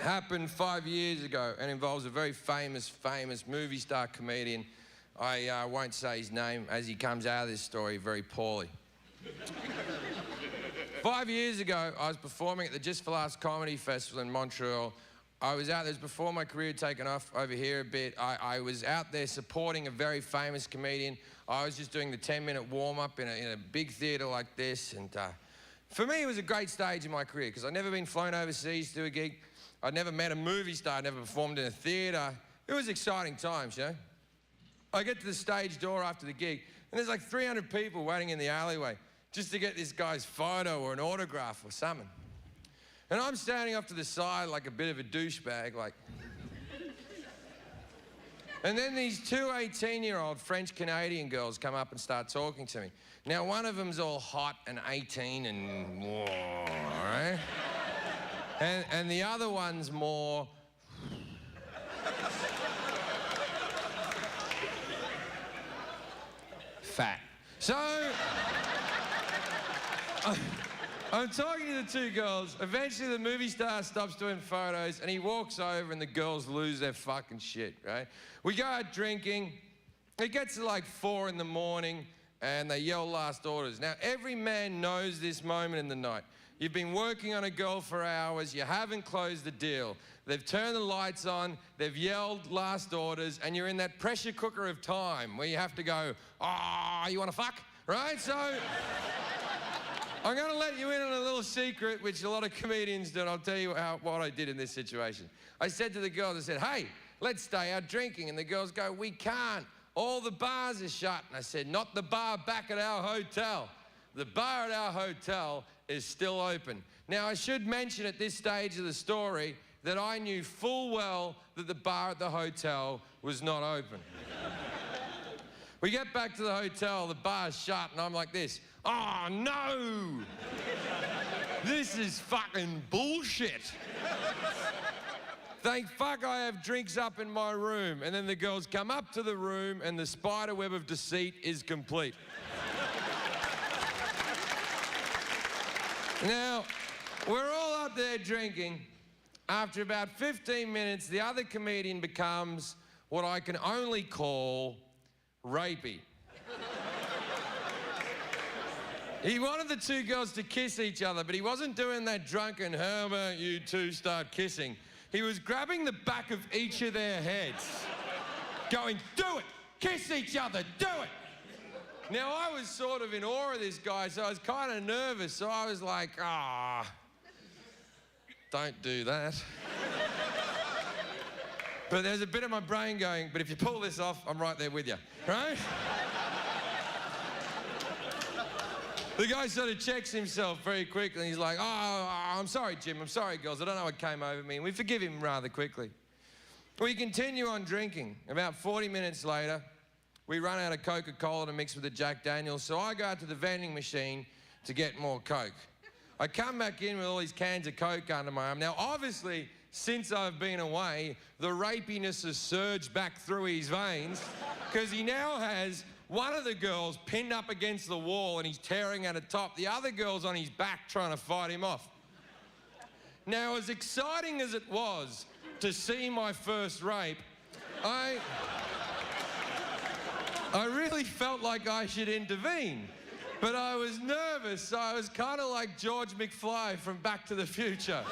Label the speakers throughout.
Speaker 1: happened 5 years ago and involves a very famous movie star comedian. I won't say his name as he comes out of this story very poorly. 5 years ago, I was performing at the Just for Laughs Comedy Festival in Montreal. I was out there, before my career had taken off over here a bit. I was out there supporting a very famous comedian. I was just doing the 10-minute warm-up in a big theatre like this. And for me, it was a great stage in my career because I'd never been flown overseas to do a gig. I'd never met a movie star. I'd never performed in a theatre. It was exciting times, you know. I get to the stage door after the gig, and there's like 300 people waiting in the alleyway just to get this guy's photo or an autograph or something. And I'm standing off to the side like a bit of a douchebag, like. And then these two 18-year-old French-Canadian girls come up and start talking to me. Now, one of them's all hot and 18 and whoa, all right? And the other one's more... fat. So... I'm talking to the two girls. Eventually, the movie star stops doing photos, and he walks over, and the girls lose their fucking shit, right? We go out drinking. It gets to like 4 in the morning, and they yell last orders. Now, every man knows this moment in the night. You've been working on a girl for hours. You haven't closed the deal. They've turned the lights on. They've yelled last orders, and you're in that pressure cooker of time where you have to go, "Ah, you want to fuck?" Right? So... I'm going to let you in on a little secret, which a lot of comedians do, and I'll tell you what I did in this situation. I said to the girls, I said, "Hey, let's stay out drinking." And the girls go, "We can't. All the bars are shut." And I said, "Not the bar back at our hotel. The bar at our hotel is still open." Now, I should mention at this stage of the story that I knew full well that the bar at the hotel was not open. We get back to the hotel, the bar's shut, and I'm like this, "Oh, no! This is fucking bullshit. Thank fuck I have drinks up in my room." And then the girls come up to the room, and the spider web of deceit is complete. Now, we're all up there drinking. After about 15 minutes, the other comedian becomes what I can only call rapey. He wanted the two girls to kiss each other, but he wasn't doing that drunken, "How about you two start kissing?" He was grabbing the back of each of their heads, going, "Do it! Kiss each other! Do it!" Now, I was sort of in awe of this guy, so I was kind of nervous, so I was like, don't do that. But there's a bit of my brain going, "But if you pull this off, I'm right there with you," right? The guy sort of checks himself very quickly, and he's like, I'm sorry, Jim, I'm sorry, girls, I don't know what came over me," and we forgive him rather quickly. We continue on drinking. About 40 minutes later, we run out of Coca-Cola to mix with the Jack Daniels, so I go out to the vending machine to get more Coke. I come back in with all these cans of Coke under my arm. Now, obviously, since I've been away, the rapiness has surged back through his veins because he now has one of the girls pinned up against the wall and he's tearing at the top. The other girl's on his back trying to fight him off. Now, as exciting as it was to see my first rape, I really felt like I should intervene. But I was nervous, so I was kind of like George McFly from Back to the Future.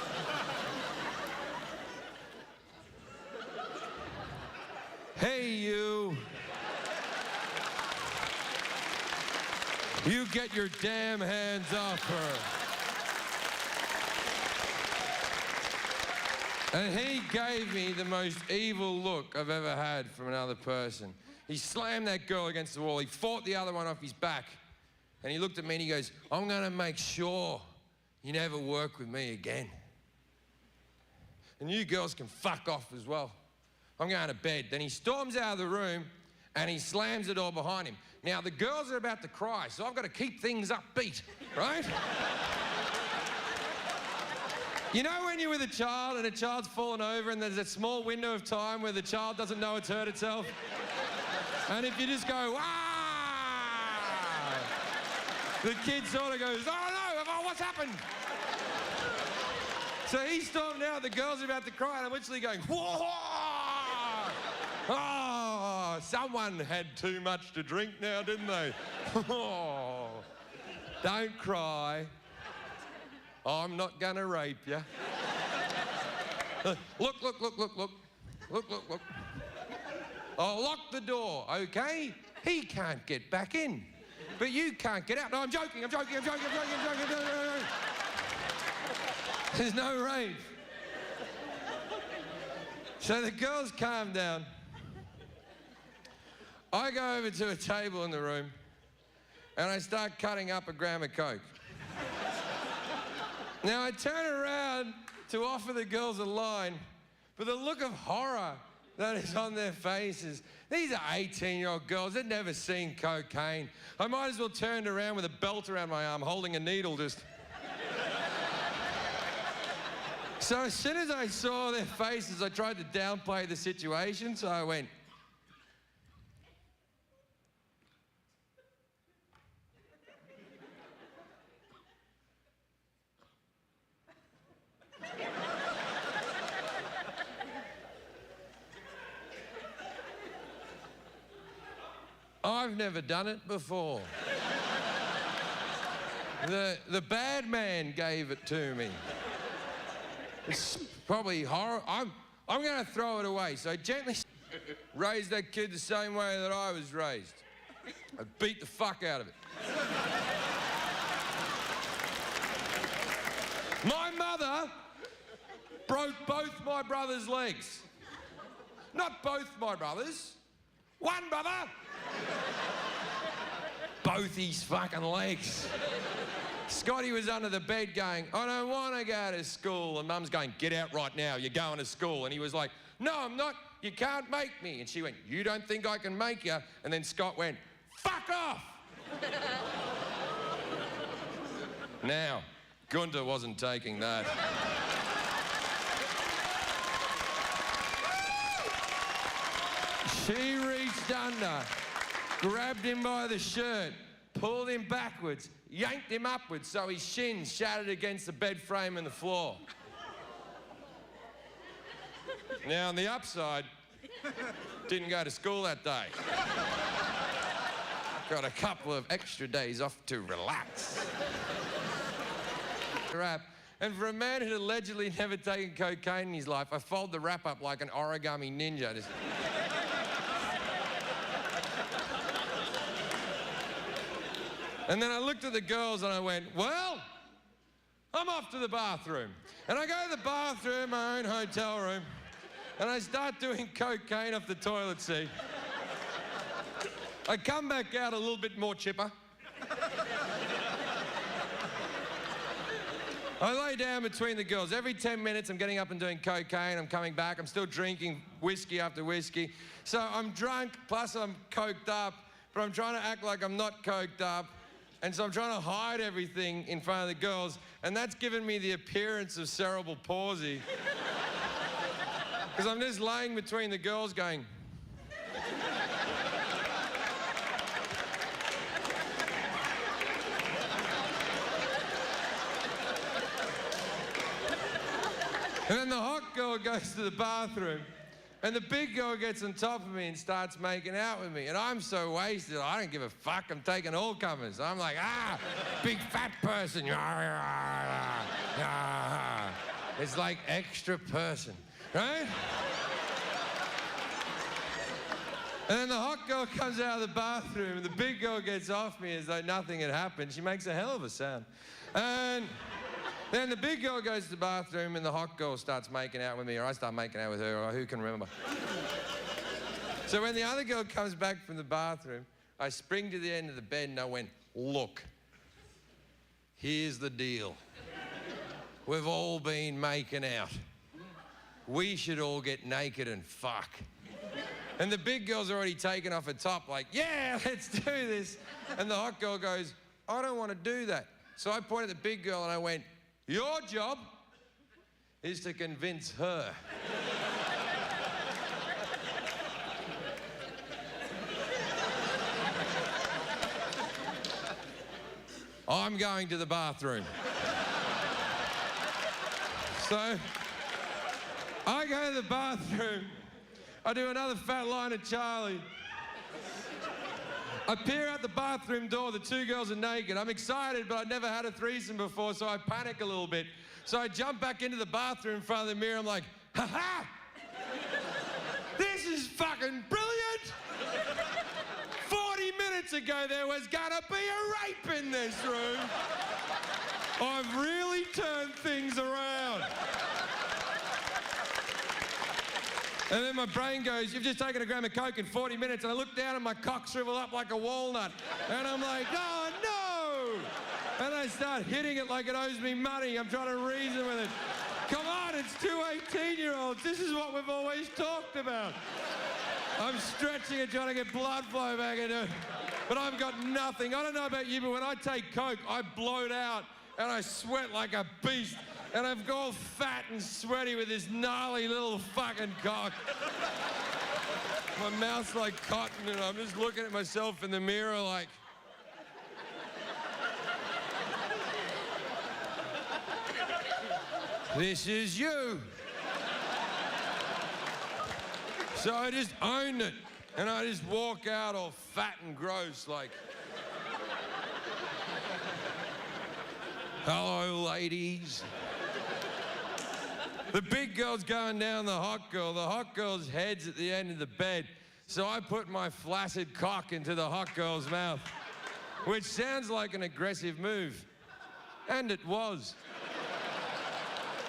Speaker 1: "Hey, you. You get your damn hands off her." And he gave me the most evil look I've ever had from another person. He slammed that girl against the wall. He fought the other one off his back. And he looked at me and he goes, "I'm going to make sure you never work with me again. And you girls can fuck off as well. I'm going to bed." Then he storms out of the room and he slams the door behind him. Now, the girls are about to cry, so I've got to keep things upbeat, right? You know when you're with a child and a child's fallen over and there's that small window of time where the child doesn't know it's hurt itself? And if you just go, "Ah!" the kid sort of goes, "Oh no, what's happened?" So he stormed out, the girls are about to cry, and I'm literally going, whoa! Oh, someone had too much to drink now, didn't they? Oh, don't cry. I'm not gonna rape you. Look. Look. I'll lock the door, okay? He can't get back in, but you can't get out. No, I'm joking. There's no rape. So the girls calm down. I go over to a table in the room and I start cutting up a gram of coke. Now I turn around to offer the girls a line, but the look of horror that is on their faces. These are 18-year-old girls. They'd never seen cocaine. I might as well turn around with a belt around my arm, holding a needle just... So as soon as I saw their faces, I tried to downplay the situation, so I went... I've never done it before. The bad man gave it to me. It's probably horrible. I'm going to throw it away. So I gently raised that kid the same way that I was raised. I beat the fuck out of it. My mother broke both my brother's legs. Not both my brothers. One brother. Both his fucking legs. Scotty was under the bed going, I don't want to go to school. And Mum's going, get out right now, you're going to school. And he was like, no, I'm not, you can't make me. And she went, you don't think I can make you? And then Scott went, fuck off. Now, Gunter wasn't taking that. She reached under, grabbed him by the shirt, pulled him backwards, yanked him upwards so his shins shattered against the bed frame and the floor. Now, on the upside, didn't go to school that day. Got a couple of extra days off to relax. And for a man who'd allegedly never taken cocaine in his life, I fold the wrap up like an origami ninja. Just... And then I looked at the girls and I went, well, I'm off to the bathroom. And I go to the bathroom, my own hotel room, and I start doing cocaine off the toilet seat. I come back out a little bit more chipper. I lay down between the girls. Every 10 minutes, I'm getting up and doing cocaine. I'm coming back. I'm still drinking whiskey after whiskey. So I'm drunk, plus I'm coked up, but I'm trying to act like I'm not coked up. And so I'm trying to hide everything in front of the girls, and that's given me the appearance of cerebral palsy. Because I'm just laying between the girls going... And then the hot girl goes to the bathroom, and the big girl gets on top of me and starts making out with me. And I'm so wasted, I don't give a fuck. I'm taking all comers. I'm like, big fat person. It's like extra person, right? And then the hot girl comes out of the bathroom, and the big girl gets off me as though nothing had happened. She makes a hell of a sound. And then the big girl goes to the bathroom and the hot girl starts making out with me, or I start making out with her, or who can remember? So when the other girl comes back from the bathroom, I spring to the end of the bed and I went, look, here's the deal. We've all been making out. We should all get naked and fuck. And the big girl's already taken off her top like, yeah, let's do this. And the hot girl goes, I don't want to do that. So I pointed at the big girl and I went, your job is to convince her. I'm going to the bathroom. So I go to the bathroom. I do another fat line of Charlie. I peer out the bathroom door. The two girls are naked. I'm excited, but I've never had a threesome before, so I panic a little bit. So I jump back into the bathroom in front of the mirror. I'm like, ha-ha! This is fucking brilliant! 40 minutes ago, there was gonna be a rape in this room. I've really turned things around. And then my brain goes, you've just taken a gram of coke in 40 minutes, and I look down and my cock shriveled up like a walnut. And I'm like, oh no! And I start hitting it like it owes me money. I'm trying to reason with it. Come on, it's two 18-year-olds. This is what we've always talked about. I'm stretching it, trying to get blood flow back into it. But I've got nothing. I don't know about you, but when I take coke, I bloat out and I sweat like a beast. And I've got all fat and sweaty with this gnarly little fucking cock. My mouth's like cotton, and I'm just looking at myself in the mirror like... This is you. So I just owned it, and I just walk out all fat and gross like... Hello, ladies. The big girl's going down the hot girl. The hot girl's head's at the end of the bed. So I put my flaccid cock into the hot girl's mouth, which sounds like an aggressive move. And it was.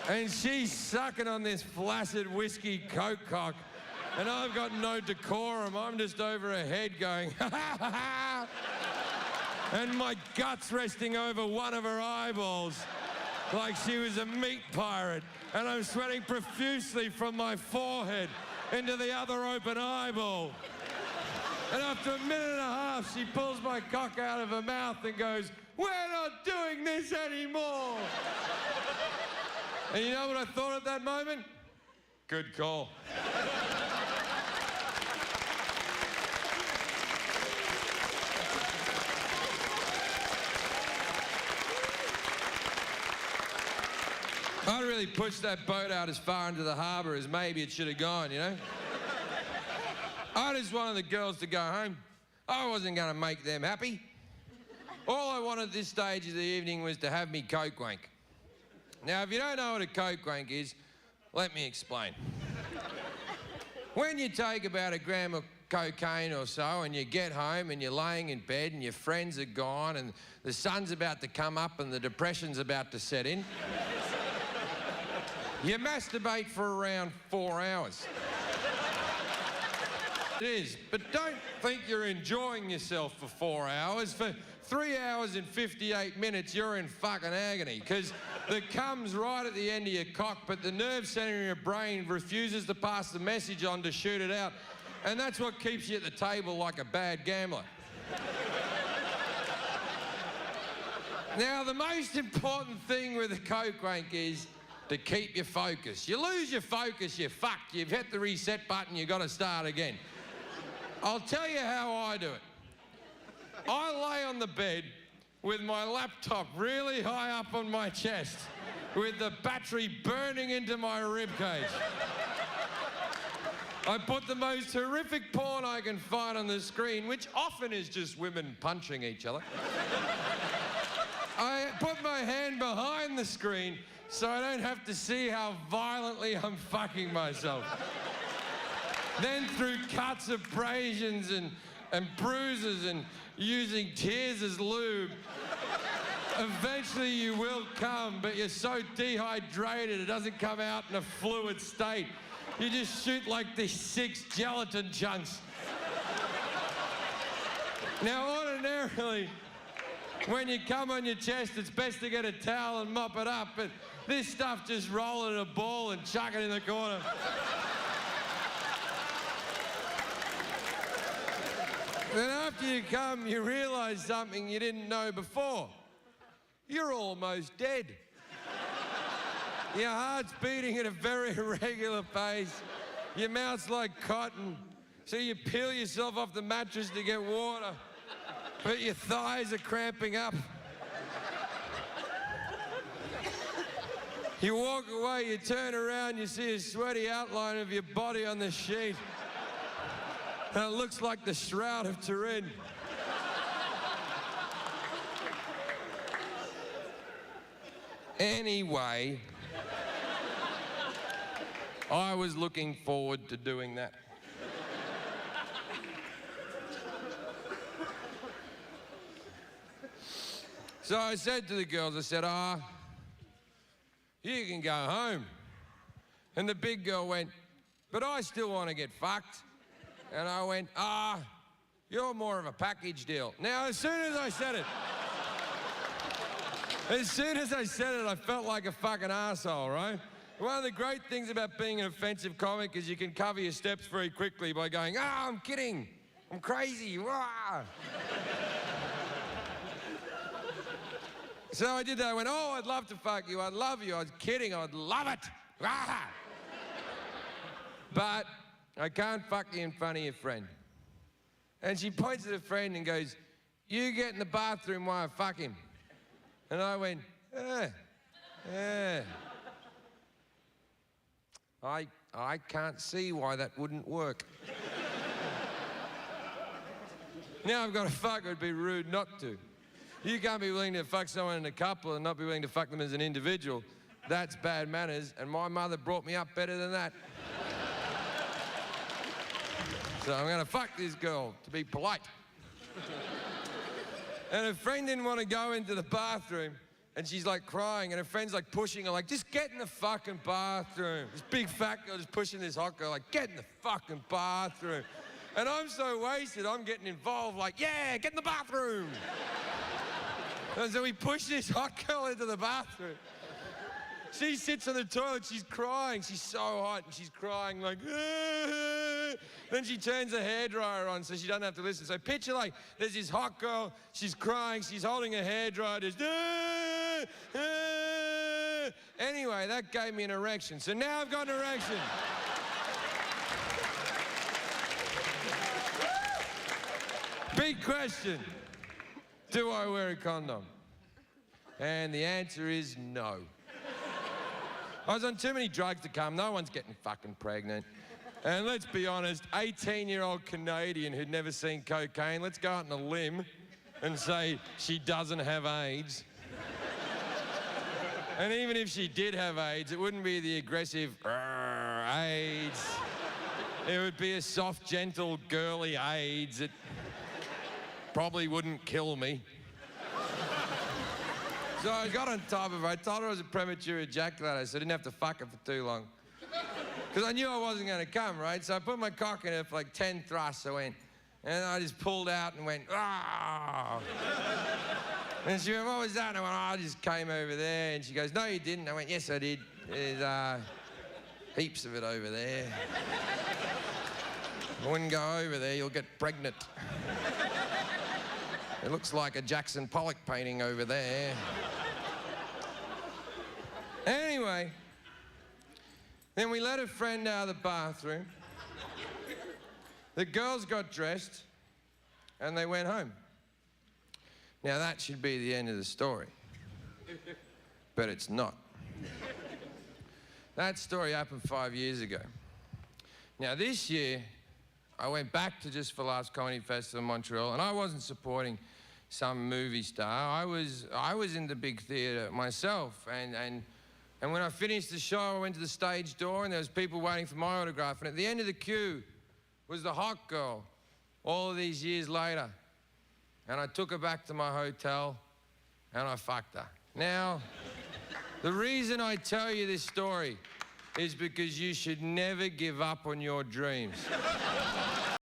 Speaker 1: And she's sucking on this flaccid whiskey coke cock. And I've got no decorum. I'm just over her head going, ha ha ha ha. And my gut's resting over one of her eyeballs like she was a meat pirate. And I'm sweating profusely from my forehead into the other open eyeball. And after a minute and a half, she pulls my cock out of her mouth and goes, we're not doing this anymore. And you know what I thought at that moment? Good call. I really pushed that boat out as far into the harbour as maybe it should have gone, you know? I just wanted the girls to go home. I wasn't going to make them happy. All I wanted at this stage of the evening was to have me coke wank. Now, if you don't know what a coke wank is, let me explain. When you take about a gram of cocaine or so and you get home and you're laying in bed and your friends are gone and the sun's about to come up and the depression's about to set in, you masturbate for around 4 hours. It is, but don't think you're enjoying yourself for 4 hours. For 3 hours and 58 minutes, you're in fucking agony, because the cum's right at the end of your cock, but the nerve centre in your brain refuses to pass the message on to shoot it out. And that's what keeps you at the table like a bad gambler. Now, the most important thing with a coke wank is to keep your focus. You lose your focus, you're fucked. You've hit the reset button, you've got to start again. I'll tell you how I do it. I lay on the bed with my laptop really high up on my chest, with the battery burning into my ribcage. I put the most horrific porn I can find on the screen, which often is just women punching each other. I put my hand behind the screen so I don't have to see how violently I'm fucking myself. Then through cuts, abrasions and bruises and using tears as lube, eventually you will come, but you're so dehydrated it doesn't come out in a fluid state. You just shoot like these 6 gelatin chunks. Now, ordinarily, when you come on your chest, it's best to get a towel and mop it up, but this stuff, just roll it in a ball and chuck it in the corner. Then after you come, you realise something you didn't know before. You're almost dead. Your heart's beating at a very irregular pace. Your mouth's like cotton, so you peel yourself off the mattress to get water, but your thighs are cramping up. You walk away, you turn around, you see a sweaty outline of your body on the sheet. And it looks like the Shroud of Turin. Anyway, I was looking forward to doing that. So I said to the girls, I said, you can go home. And the big girl went, but I still want to get fucked. And I went, you're more of a package deal. Now, as soon as I said it, I felt like a fucking asshole, right? One of the great things about being an offensive comic is you can cover your steps very quickly by going, I'm kidding, I'm crazy, rah. So I did that. I went, I'd love to fuck you, I'd love you, I was kidding, I'd love it, rah. But I can't fuck you in front of your friend. And she points at her friend and goes, you get in the bathroom while I fuck him. And I went, I can't see why that wouldn't work. Now I've got to fuck, it'd be rude not to. You can't be willing to fuck someone in a couple and not be willing to fuck them as an individual. That's bad manners, and my mother brought me up better than that. So I'm going to fuck this girl to be polite. And her friend didn't want to go into the bathroom, and she's like crying, and her friend's like pushing her, like, just get in the fucking bathroom. This big fat girl just pushing this hot girl, like, get in the fucking bathroom. And I'm so wasted, I'm getting involved, like, yeah, get in the bathroom. And so we push this hot girl into the bathroom. She sits on the toilet, she's crying, she's so hot, and she's crying like, aah. Then she turns the hairdryer on so she doesn't have to listen. So picture like, there's this hot girl, she's crying, she's holding a hairdryer, just, aah, aah. Anyway, that gave me an erection. So now I've got an erection. Big question, do I wear a condom? And the answer is no. I was on too many drugs to come. No one's getting fucking pregnant. And let's be honest, 18-year-old Canadian who'd never seen cocaine, let's go out on a limb and say she doesn't have AIDS. And even if she did have AIDS, it wouldn't be the aggressive AIDS. It would be a soft, gentle, girly AIDS. It probably wouldn't kill me. So I got on top of her. I told her I was a premature ejaculator, so I didn't have to fuck her for too long. Because I knew I wasn't going to come, right? So I put my cock in her for like 10 thrusts. I went, and I just pulled out and went, ah. And she went, what was that? And I went, I just came over there. And she goes, no, you didn't. I went, yes, I did. There's heaps of it over there. I wouldn't go over there, you'll get pregnant. It looks like a Jackson Pollock painting over there. Anyway, then we let a friend out of the bathroom. The girls got dressed and they went home. Now that should be the end of the story, but it's not. That story happened 5 years ago. Now this year, I went back to Just for Laughs Comedy Festival in Montreal, and I wasn't supporting some movie star. I was in the big theatre myself, and when I finished the show, I went to the stage door, and there was people waiting for my autograph, and at the end of the queue was the hot girl, all of these years later. And I took her back to my hotel, and I fucked her. Now, the reason I tell you this story is because you should never give up on your dreams.